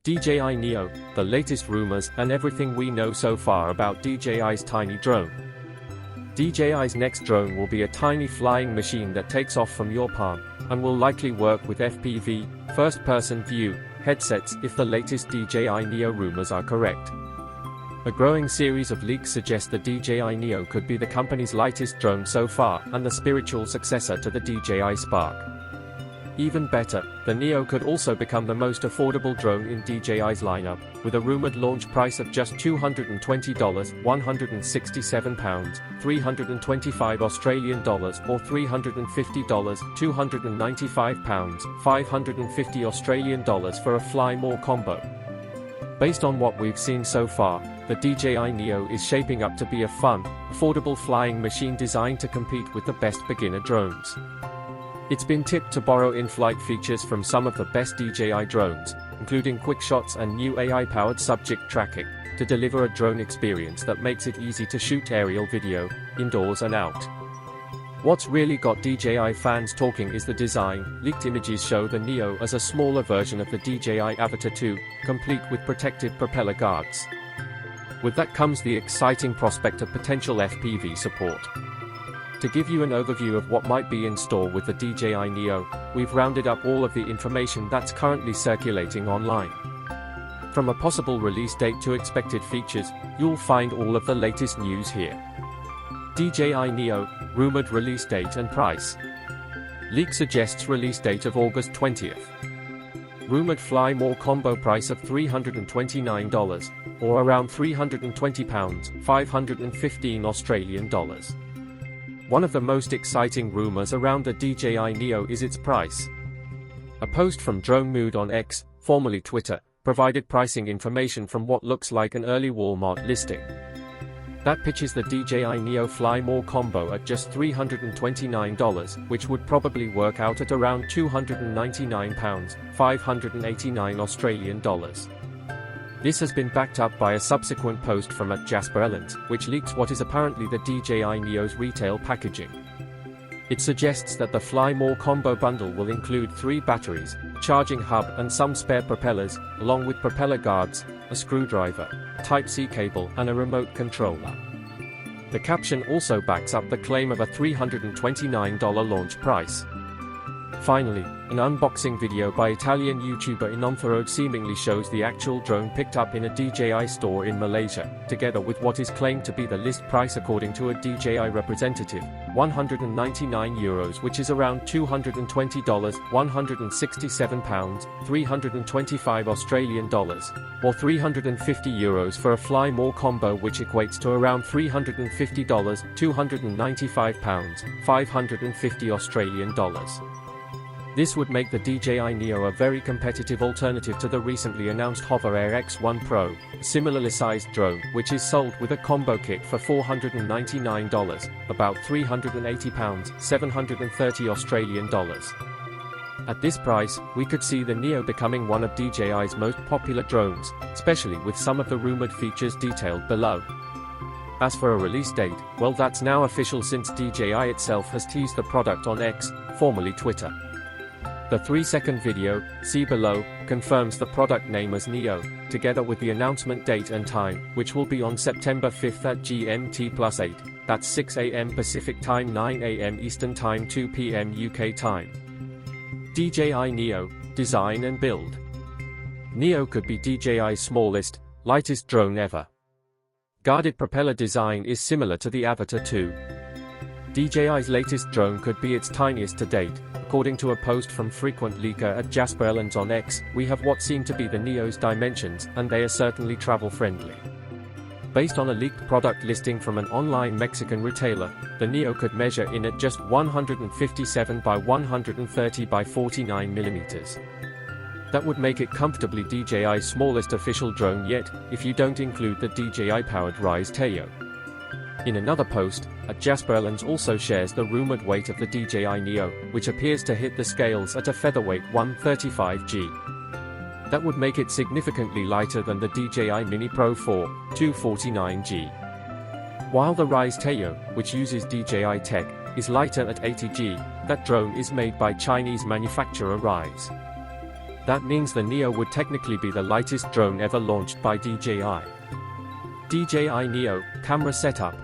DJI NEO, the latest rumors and everything we know so far about DJI's tiny drone. DJI's next drone will be a tiny flying machine that takes off from your palm, and will likely work with FPV, first-person view, headsets if the latest DJI NEO rumors are correct. A growing series of leaks suggest the DJI NEO could be the company's lightest drone so far and the spiritual successor to the DJI Spark. Even better, the NEO could also become the most affordable drone in DJI's lineup, with a rumored launch price of just $220, £167, $325 or $350, £295, $550 for a Fly More combo. Based on what we've seen so far, the DJI NEO is shaping up to be a fun, affordable flying machine designed to compete with the best beginner drones. It's been tipped to borrow in-flight features from some of the best DJI drones, including quick shots and new AI-powered subject tracking, to deliver a drone experience that makes it easy to shoot aerial video, indoors and out. What's really got DJI fans talking is the design. Leaked images show the NEO as a smaller version of the DJI Avatar 2, complete with protective propeller guards. With that comes the exciting prospect of potential FPV support. To give you an overview of what might be in store with the DJI NEO, we've rounded up all of the information that's currently circulating online. From a possible release date to expected features, you'll find all of the latest news here. DJI NEO, rumored release date and price. Leak suggests release date of August 20th. Rumored Fly More combo price of $329, or around £320, 515 Australian dollars. One of the most exciting rumors around the DJI NEO is its price. A post from Drone Mood on X, formerly Twitter, provided pricing information from what looks like an early Walmart listing. That pitches the DJI NEO Fly More combo at just $329, which would probably work out at around £299, 589 Australian dollars. This has been backed up by a subsequent post from @JasperElens, which leaks what is apparently the DJI NEO's retail packaging. It suggests that the Fly More combo bundle will include 3 batteries, a charging hub and some spare propellers, along with propeller guards, a screwdriver, a Type-C cable and a remote controller. The caption also backs up the claim of a $329 launch price. Finally, an unboxing video by Italian YouTuber Inonthoroad seemingly shows the actual drone picked up in a DJI store in Malaysia, together with what is claimed to be the list price according to a DJI representative, €199, which is around $220, £167, 325 Australian dollars, or €350 for a Fly More combo, which equates to around $350, £295, 550 Australian dollars. This would make the DJI NEO a very competitive alternative to the recently announced Hover Air X1 Pro, a similarly sized drone, which is sold with a combo kit for $499, about £380, 730 Australian dollars. At this price, we could see the NEO becoming one of DJI's most popular drones, especially with some of the rumored features detailed below. As for a release date, well, that's now official since DJI itself has teased the product on X, formerly Twitter. The 3-second video, see below, confirms the product name as NEO, together with the announcement date and time, which will be on September 5th at GMT+8, that's 6 AM Pacific Time, 9 AM Eastern Time, 2 PM UK Time. DJI NEO, design and build. NEO could be DJI's smallest, lightest drone ever. Guarded propeller design is similar to the Avatar 2. DJI's latest drone could be its tiniest to date. According to a post from frequent leaker @JasperElens on X, we have what seem to be the NEO's dimensions, and they are certainly travel-friendly. Based on a leaked product listing from an online Mexican retailer, the NEO could measure in at just 157 by 130 by 49 millimeters. That would make it comfortably DJI's smallest official drone yet, if you don't include the DJI-powered Rise Teo. In another post, @JasperElens also shares the rumored weight of the DJI NEO, which appears to hit the scales at a featherweight 135g. That would make it significantly lighter than the DJI Mini Pro 4, 249g. While the Rise Teo, which uses DJI tech, is lighter at 80g, that drone is made by Chinese manufacturer Rise. That means the NEO would technically be the lightest drone ever launched by DJI. DJI NEO, camera setup.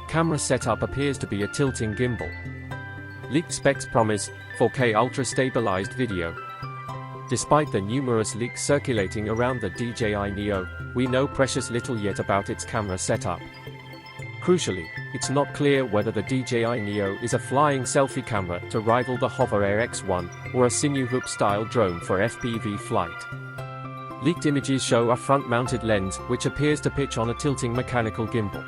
Camera setup appears to be a tilting gimbal. Leaked specs promise 4K ultra stabilized video. Despite the numerous leaks circulating around the DJI NEO, we know precious little yet about its camera setup. Crucially, it's not clear whether the DJI NEO is a flying selfie camera to rival the Hover Air X1, or a sinew hoop-style drone for FPV flight. Leaked images show a front-mounted lens which appears to pitch on a tilting mechanical gimbal.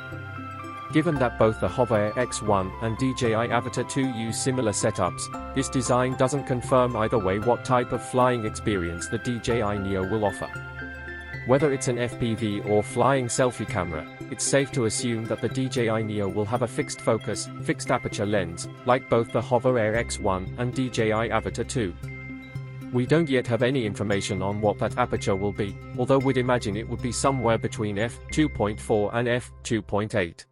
Given that both the Hover Air X1 and DJI Avatar 2 use similar setups, this design doesn't confirm either way what type of flying experience the DJI NEO will offer. Whether it's an FPV or flying selfie camera, it's safe to assume that the DJI NEO will have a fixed focus, fixed aperture lens, like both the Hover Air X1 and DJI Avatar 2. We don't yet have any information on what that aperture will be, although we'd imagine it would be somewhere between f2.4 and f2.8.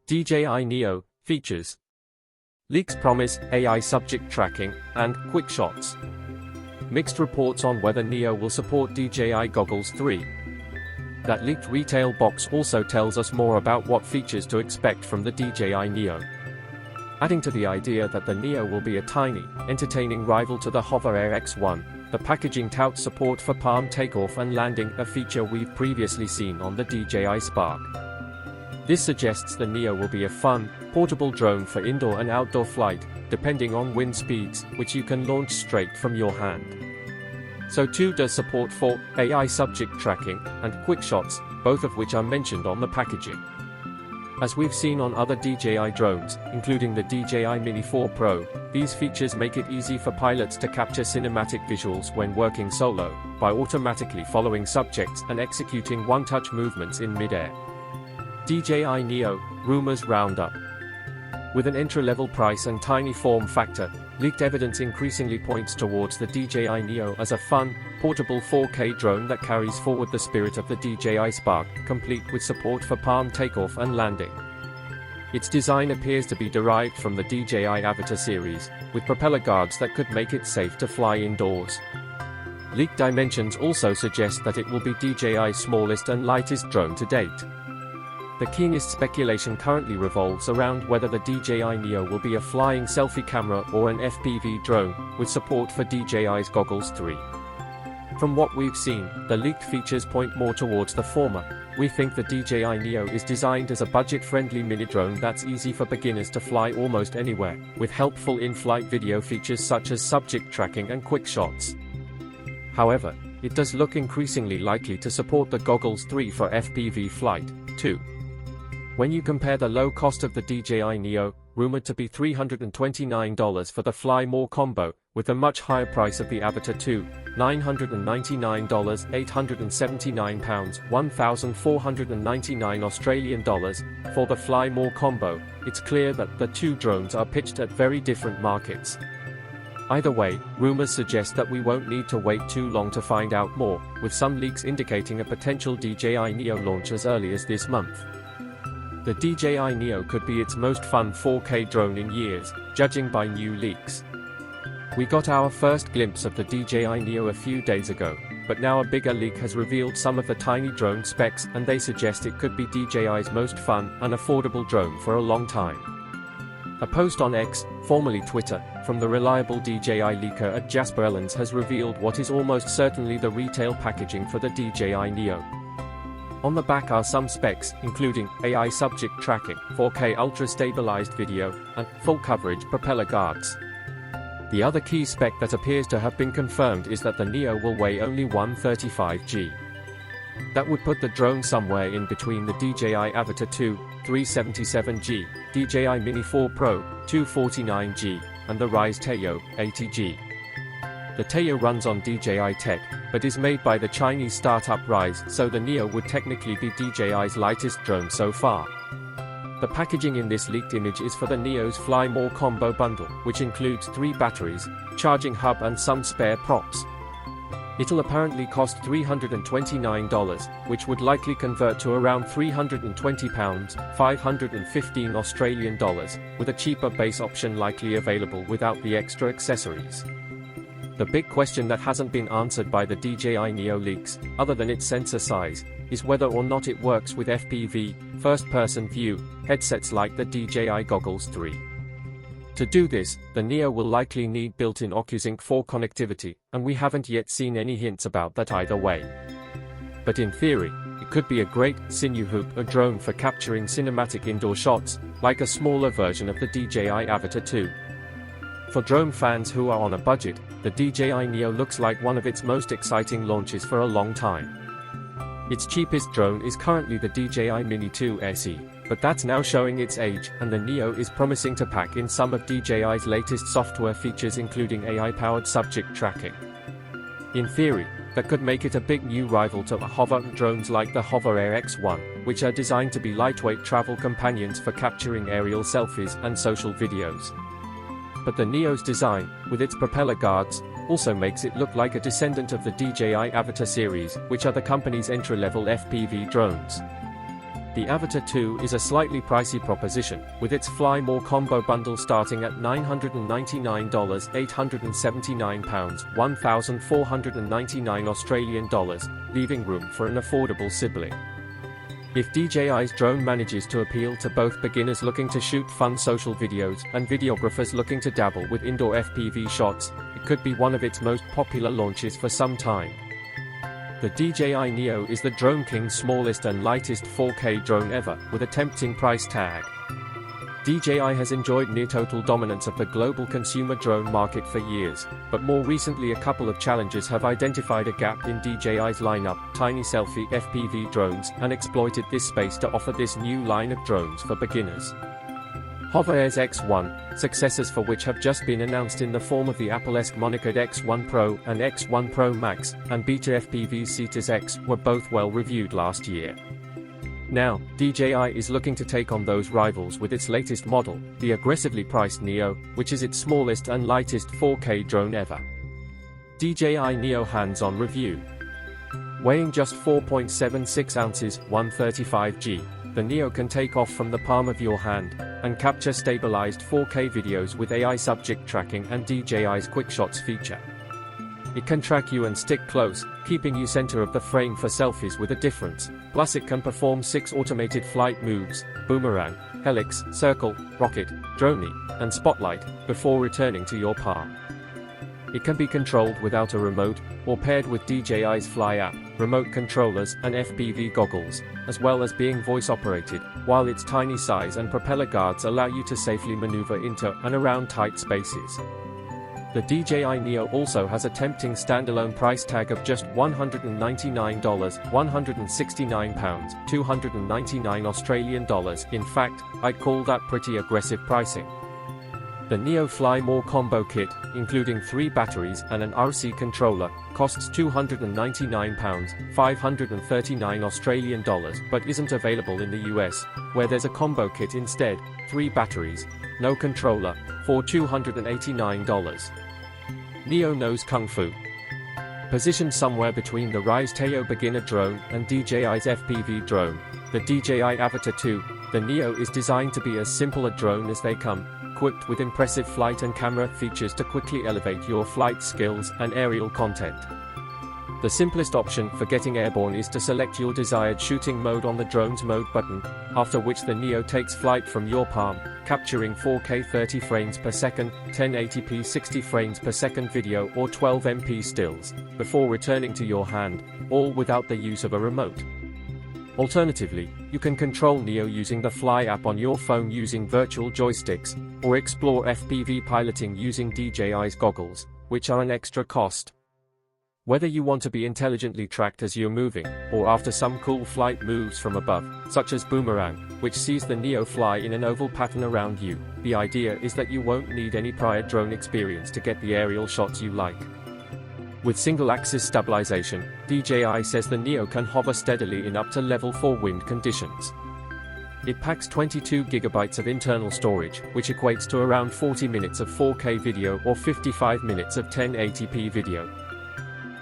DJI NEO features. Leaks promise AI subject tracking and quick shots. Mixed reports on whether NEO will support DJI Goggles 3. That leaked retail box also tells us more about what features to expect from the DJI NEO. Adding to the idea that the NEO will be a tiny, entertaining rival to the Hover Air X1, the packaging touts support for palm takeoff and landing, a feature we've previously seen on the DJI Spark. This suggests the NEO will be a fun, portable drone for indoor and outdoor flight, depending on wind speeds, which you can launch straight from your hand. So too does support for AI subject tracking and quick shots, both of which are mentioned on the packaging. As we've seen on other DJI drones, including the DJI Mini 4 Pro, these features make it easy for pilots to capture cinematic visuals when working solo, by automatically following subjects and executing one-touch movements in mid-air. DJI NEO, rumors roundup. With an entry-level price and tiny form factor, leaked evidence increasingly points towards the DJI NEO as a fun, portable 4K drone that carries forward the spirit of the DJI Spark, complete with support for palm takeoff and landing. Its design appears to be derived from the DJI Avatar series, with propeller guards that could make it safe to fly indoors. Leaked dimensions also suggest that it will be DJI's smallest and lightest drone to date. The keenest speculation currently revolves around whether the DJI NEO will be a flying selfie camera or an FPV drone, with support for DJI's Goggles 3. From what we've seen, the leaked features point more towards the former. We think the DJI NEO is designed as a budget-friendly mini-drone that's easy for beginners to fly almost anywhere, with helpful in-flight video features such as subject tracking and quick shots. However, it does look increasingly likely to support the Goggles 3 for FPV flight, too. When you compare the low cost of the DJI NEO, rumored to be $329 for the Fly More combo, with the much higher price of the Avatar 2, $999, £879, $1,499 for the Fly More combo, it's clear that the two drones are pitched at very different markets. Either way, rumors suggest that we won't need to wait too long to find out more, with some leaks indicating a potential DJI NEO launch as early as this month. The DJI NEO could be its most fun 4K drone in years, judging by new leaks. We got our first glimpse of the DJI NEO a few days ago, but now a bigger leak has revealed some of the tiny drone specs, and they suggest it could be DJI's most fun and affordable drone for a long time. A post on X, formerly Twitter, from the reliable DJI leaker at Jasper Ellens has revealed what is almost certainly the retail packaging for the DJI NEO. On the back are some specs, including AI subject tracking, 4K ultra stabilized video, and full coverage propeller guards. The other key spec that appears to have been confirmed is that the NEO will weigh only 135 g. That would put the drone somewhere in between the DJI Avatar 2, 377 g, DJI Mini 4 Pro, 249 g, and the Rise Teo, 80 g. The Teo runs on DJI tech, but is made by the Chinese startup Rise, so the NEO would technically be DJI's lightest drone so far. The packaging in this leaked image is for the NEO's Fly More combo bundle, which includes 3 batteries, charging hub and some spare props. It'll apparently cost $329, which would likely convert to around £320, $515 Australian dollars, with a cheaper base option likely available without the extra accessories. The big question that hasn't been answered by the DJI NEO leaks, other than its sensor size, is whether or not it works with FPV, first-person view, headsets like the DJI Goggles 3. To do this, the NEO will likely need built-in OcuSync 4 connectivity, and we haven't yet seen any hints about that either way. But in theory, it could be a great sinew hoop or drone for capturing cinematic indoor shots, like a smaller version of the DJI Avatar 2. For drone fans who are on a budget, the DJI NEO looks like one of its most exciting launches for a long time. Its cheapest drone is currently the DJI Mini 2 SE, but that's now showing its age, and the NEO is promising to pack in some of DJI's latest software features, including AI-powered subject tracking. In theory, that could make it a big new rival to hover drones like the Hover Air X1, which are designed to be lightweight travel companions for capturing aerial selfies and social videos. But the NEO's design, with its propeller guards, also makes it look like a descendant of the DJI Avatar series, which are the company's entry-level FPV drones. The Avatar 2 is a slightly pricey proposition, with its Fly More combo bundle starting at $999, £879, £1,499 Australian dollars, leaving room for an affordable sibling. If DJI's drone manages to appeal to both beginners looking to shoot fun social videos and videographers looking to dabble with indoor FPV shots, it could be one of its most popular launches for some time. The DJI NEO is the Drone King's smallest and lightest 4K drone ever, with a tempting price tag. DJI has enjoyed near-total dominance of the global consumer drone market for years, but more recently a couple of challengers have identified a gap in DJI's lineup, tiny selfie FPV drones, and exploited this space to offer this new line of drones for beginners. Hover Air's X1, successors for which have just been announced in the form of the Apple-esque monikered X1 Pro and X1 Pro Max, and Beta FPV's Cetus X, were both well reviewed last year. Now, DJI is looking to take on those rivals with its latest model, the aggressively priced NEO, which is its smallest and lightest 4K drone ever. DJI NEO hands-on review. Weighing just 4.76 ounces, 135 G, the NEO can take off from the palm of your hand and capture stabilized 4K videos with AI subject tracking and DJI's Quick Shots feature. It can track you and stick close, keeping you center of the frame for selfies with a difference. Plus it can perform 6 automated flight moves: boomerang, helix, circle, rocket, droney, and spotlight, before returning to your palm. It can be controlled without a remote, or paired with DJI's Fly app, remote controllers, and FPV goggles, as well as being voice-operated, while its tiny size and propeller guards allow you to safely maneuver into and around tight spaces. The DJI NEO also has a tempting standalone price tag of just $199, £169, £299 Australian dollars. In fact, I'd call that pretty aggressive pricing. The NEO Fly More combo kit, including 3 batteries and an RC controller, costs £299, £539 Australian dollars, but isn't available in the US, where there's a combo kit instead: 3 batteries, no controller, for $289. NEO knows Kung Fu. Positioned somewhere between the Rise Teo beginner drone and DJI's FPV drone, the DJI Avatar 2, the NEO is designed to be as simple a drone as they come, equipped with impressive flight and camera features to quickly elevate your flight skills and aerial content. The simplest option for getting airborne is to select your desired shooting mode on the drone's mode button, after which the NEO takes flight from your palm, capturing 4K 30 frames per second, 1080p 60 frames per second video or 12MP stills, before returning to your hand, all without the use of a remote. Alternatively, you can control NEO using the Fly app on your phone using virtual joysticks, or explore FPV piloting using DJI's goggles, which are an extra cost. Whether you want to be intelligently tracked as you're moving, or after some cool flight moves from above, such as boomerang, which sees the NEO fly in an oval pattern around you, the idea is that you won't need any prior drone experience to get the aerial shots you like. With single-axis stabilization, DJI says the NEO can hover steadily in up to level 4 wind conditions. It packs 22 GB of internal storage, which equates to around 40 minutes of 4K video or 55 minutes of 1080p video.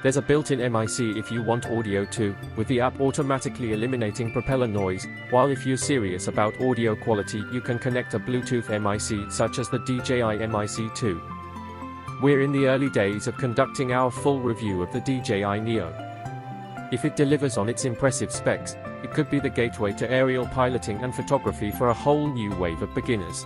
There's a built-in MIC if you want audio too, with the app automatically eliminating propeller noise, while if you're serious about audio quality you can connect a Bluetooth MIC such as the DJI MIC 2. We're in the early days of conducting our full review of the DJI NEO. If it delivers on its impressive specs, it could be the gateway to aerial piloting and photography for a whole new wave of beginners.